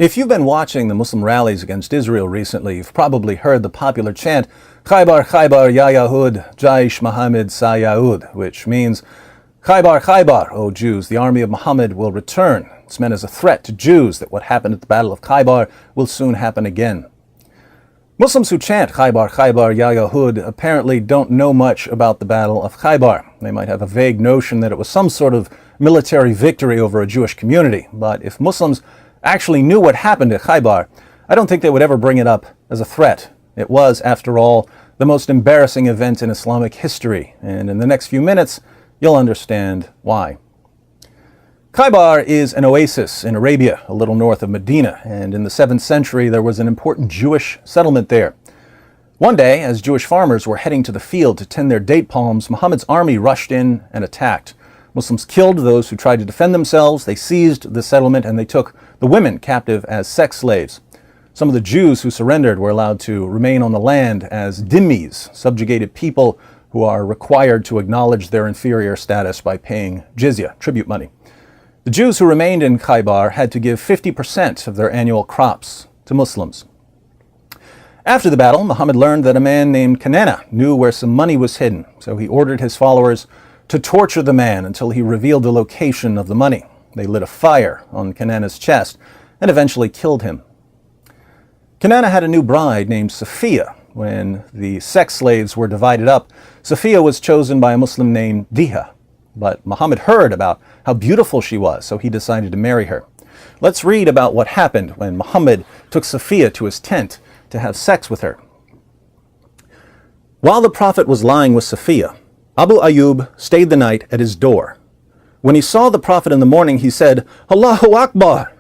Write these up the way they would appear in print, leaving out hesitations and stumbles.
If you've been watching the Muslim rallies against Israel recently, you've probably heard the popular chant, Khaybar, Khaybar, Ya Yahud, Jaish Muhammad Sayaud, which means, Khaybar, Khaybar, O Jews, the army of Muhammad will return. It's meant as a threat to Jews that what happened at the Battle of Khaybar will soon happen again. Muslims who chant Khaybar, Khaybar, Ya Yahud apparently don't know much about the Battle of Khaybar. They might have a vague notion that it was some sort of military victory over a Jewish community, but if Muslims actually knew what happened at Khaybar, I don't think they would ever bring it up as a threat. It was, after all, the most embarrassing event in Islamic history, and in the next few minutes, you'll understand why. Khaybar is an oasis in Arabia, a little north of Medina, and in the 7th century there was an important Jewish settlement there. One day, as Jewish farmers were heading to the field to tend their date palms, Muhammad's army rushed in and attacked. Muslims killed those who tried to defend themselves, they seized the settlement, and they took the women captive as sex slaves. Some of the Jews who surrendered were allowed to remain on the land as dhimmis, subjugated people who are required to acknowledge their inferior status by paying jizya, tribute money. The Jews who remained in Khaybar had to give 50% of their annual crops to Muslims. After the battle, Muhammad learned that a man named Kanana knew where some money was hidden, so he ordered his followers to torture the man until he revealed the location of the money. They lit a fire on Kanana's chest and eventually killed him. Kanana had a new bride named Safiya. When the sex slaves were divided up, Safiya was chosen by a Muslim named Diha. But Muhammad heard about how beautiful she was, so he decided to marry her. Let's read about what happened when Muhammad took Safiya to his tent to have sex with her. While the Prophet was lying with Safiya, Abu Ayyub stayed the night at his door. When he saw the Prophet in the morning, he said, Allahu Akbar!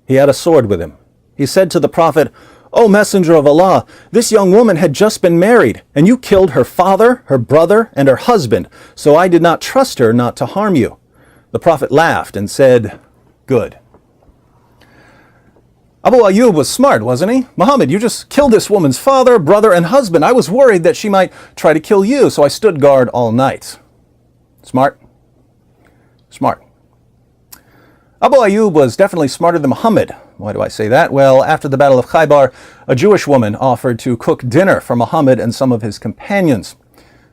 He had a sword with him. He said to the Prophet, O Messenger of Allah, this young woman had just been married, and you killed her father, her brother, and her husband, so I did not trust her not to harm you. The Prophet laughed and said, Good. Abu Ayyub was smart, wasn't he? Muhammad, you just killed this woman's father, brother, and husband. I was worried that she might try to kill you, so I stood guard all night. Smart? Smart. Abu Ayyub was definitely smarter than Muhammad. Why do I say that? Well, after the Battle of Khaybar, a Jewish woman offered to cook dinner for Muhammad and some of his companions.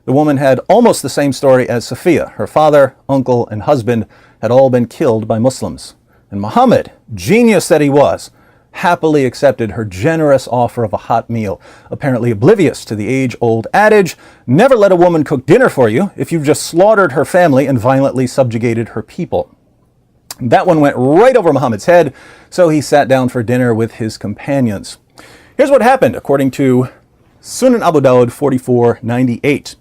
The woman had almost the same story as Safiya. Her father, uncle, and husband had all been killed by Muslims. And Muhammad, genius that he was, happily accepted her generous offer of a hot meal, apparently oblivious to the age-old adage, never let a woman cook dinner for you if you've just slaughtered her family and violently subjugated her people. That one went right over Muhammad's head, so he sat down for dinner with his companions. Here's what happened, according to Sunan Abu Dawud 4498.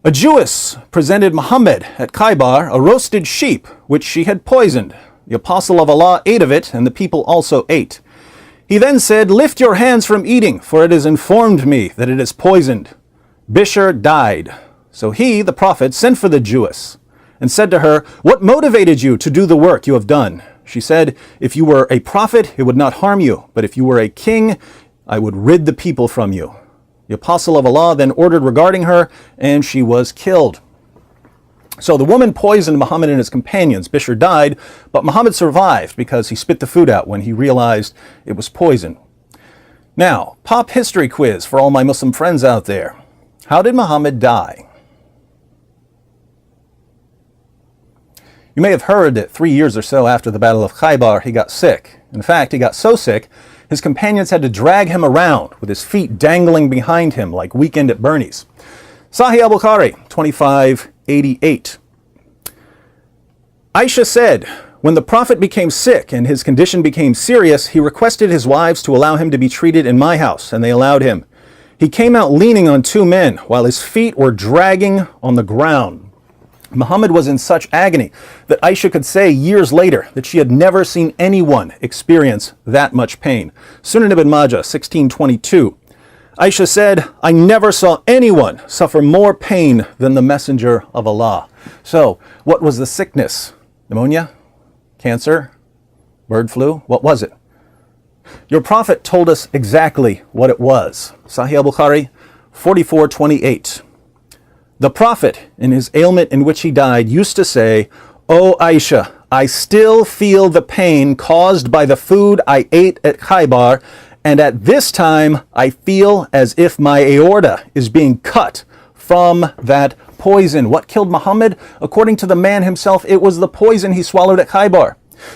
A Jewess presented Muhammad at Khaybar a roasted sheep, which she had poisoned. The apostle of Allah ate of it, and the people also ate. He then said, Lift your hands from eating, for it has informed me that it is poisoned. Bishr died. So he, the Prophet, sent for the Jewess and said to her, What motivated you to do the work you have done? She said, If you were a prophet, it would not harm you, but if you were a king, I would rid the people from you. The apostle of Allah then ordered regarding her, and she was killed. So the woman poisoned Muhammad and his companions. Bishr died, but Muhammad survived because he spit the food out when he realized it was poison. Now, pop history quiz for all my Muslim friends out there. How did Muhammad die? You may have heard that 3 years or so after the Battle of Khaybar, he got sick. In fact, he got so sick, his companions had to drag him around with his feet dangling behind him like Weekend at Bernie's. Sahih al-Bukhari, 2588. Aisha said, when the Prophet became sick and his condition became serious, he requested his wives to allow him to be treated in my house, and they allowed him. He came out leaning on 2 men while his feet were dragging on the ground. Muhammad was in such agony that Aisha could say years later that she had never seen anyone experience that much pain. Sunan ibn Majah, 1622. Aisha said, I never saw anyone suffer more pain than the Messenger of Allah. So, what was the sickness? Pneumonia? Cancer? Bird flu? What was it? Your Prophet told us exactly what it was. Sahih al-Bukhari, 4428. The Prophet, in his ailment in which he died, used to say, O Aisha, I still feel the pain caused by the food I ate at Khaybar, and at this time I feel as if my aorta is being cut from that poison. What killed Muhammad? According to the man himself, it was the poison he swallowed at Khaybar.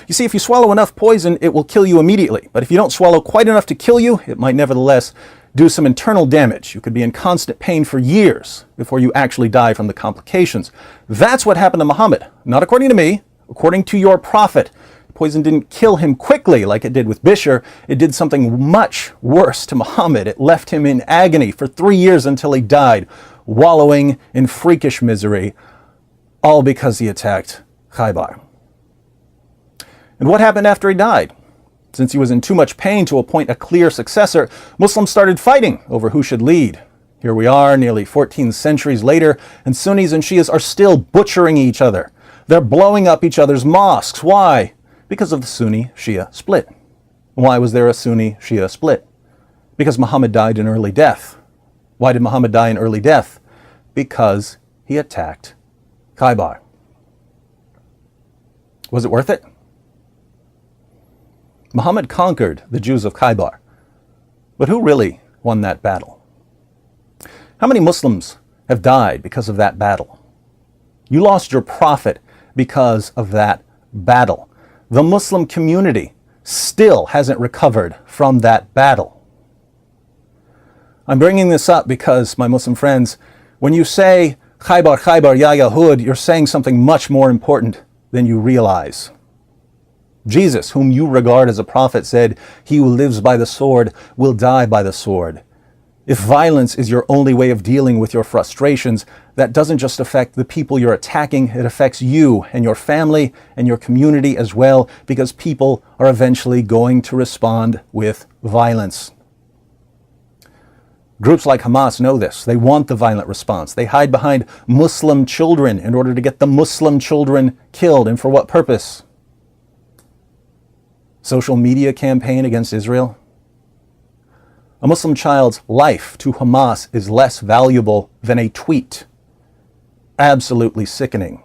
You see, if you swallow enough poison, it will kill you immediately. But if you don't swallow quite enough to kill you, it might nevertheless do some internal damage. You could be in constant pain for years before you actually die from the complications. That's what happened to Muhammad. Not according to me, according to your prophet. Poison didn't kill him quickly like it did with Bishr. It did something much worse to Muhammad. It left him in agony for 3 years until he died, wallowing in freakish misery, all because he attacked Khaybar. And what happened after he died? Since he was in too much pain to appoint a clear successor, Muslims started fighting over who should lead. Here we are, nearly 14 centuries later, and Sunnis and Shias are still butchering each other. They're blowing up each other's mosques. Why? Because of the Sunni-Shia split. Why was there a Sunni-Shia split? Because Muhammad died an early death. Why did Muhammad die an early death? Because he attacked Khaybar. Was it worth it? Muhammad conquered the Jews of Khaybar. But who really won that battle? How many Muslims have died because of that battle? You lost your prophet because of that battle. The Muslim community still hasn't recovered from that battle. I'm bringing this up because, my Muslim friends, when you say Khaybar, Khaybar, ya Yahud, you're saying something much more important than you realize. Jesus, whom you regard as a prophet, said, "He who lives by the sword will die by the sword." If violence is your only way of dealing with your frustrations, that doesn't just affect the people you're attacking, it affects you and your family and your community as well, because people are eventually going to respond with violence. Groups like Hamas know this. They want the violent response. They hide behind Muslim children in order to get the Muslim children killed. And for what purpose? Social media campaign against Israel? A Muslim child's life to Hamas is less valuable than a tweet. Absolutely sickening.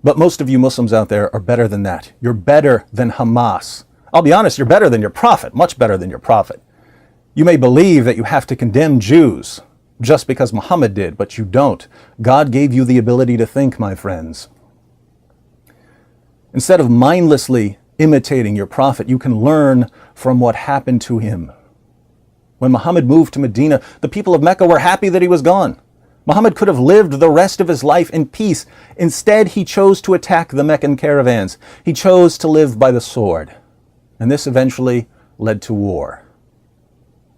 But most of you Muslims out there are better than that. You're better than Hamas. I'll be honest, you're better than your prophet, much better than your prophet. You may believe that you have to condemn Jews just because Muhammad did, but you don't. God gave you the ability to think, my friends. Instead of mindlessly imitating your prophet, you can learn from what happened to him. When Muhammad moved to Medina, the people of Mecca were happy that he was gone. Muhammad could have lived the rest of his life in peace. Instead, he chose to attack the Meccan caravans. He chose to live by the sword. And this eventually led to war.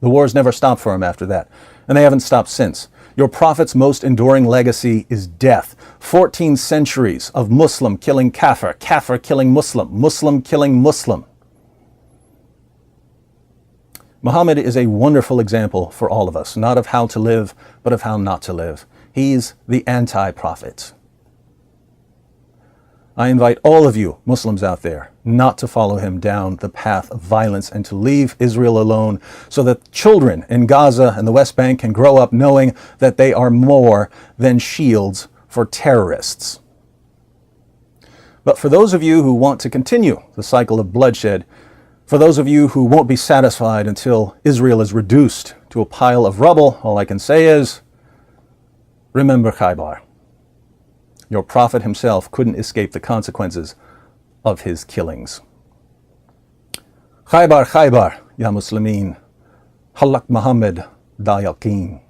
The wars never stopped for him after that, and they haven't stopped since. Your prophet's most enduring legacy is death. 14 centuries of Muslim killing Kafir, Kafir killing Muslim, Muslim killing Muslim. Muhammad is a wonderful example for all of us, not of how to live, but of how not to live. He's the anti-prophet. I invite all of you Muslims out there not to follow him down the path of violence and to leave Israel alone so that children in Gaza and the West Bank can grow up knowing that they are more than shields for terrorists. But for those of you who want to continue the cycle of bloodshed, for those of you who won't be satisfied until Israel is reduced to a pile of rubble, all I can say is, remember Khaybar. Your prophet himself couldn't escape the consequences of his killings. Khaybar, Khaybar, ya Muslimin. Halak Muhammad da yaqeen.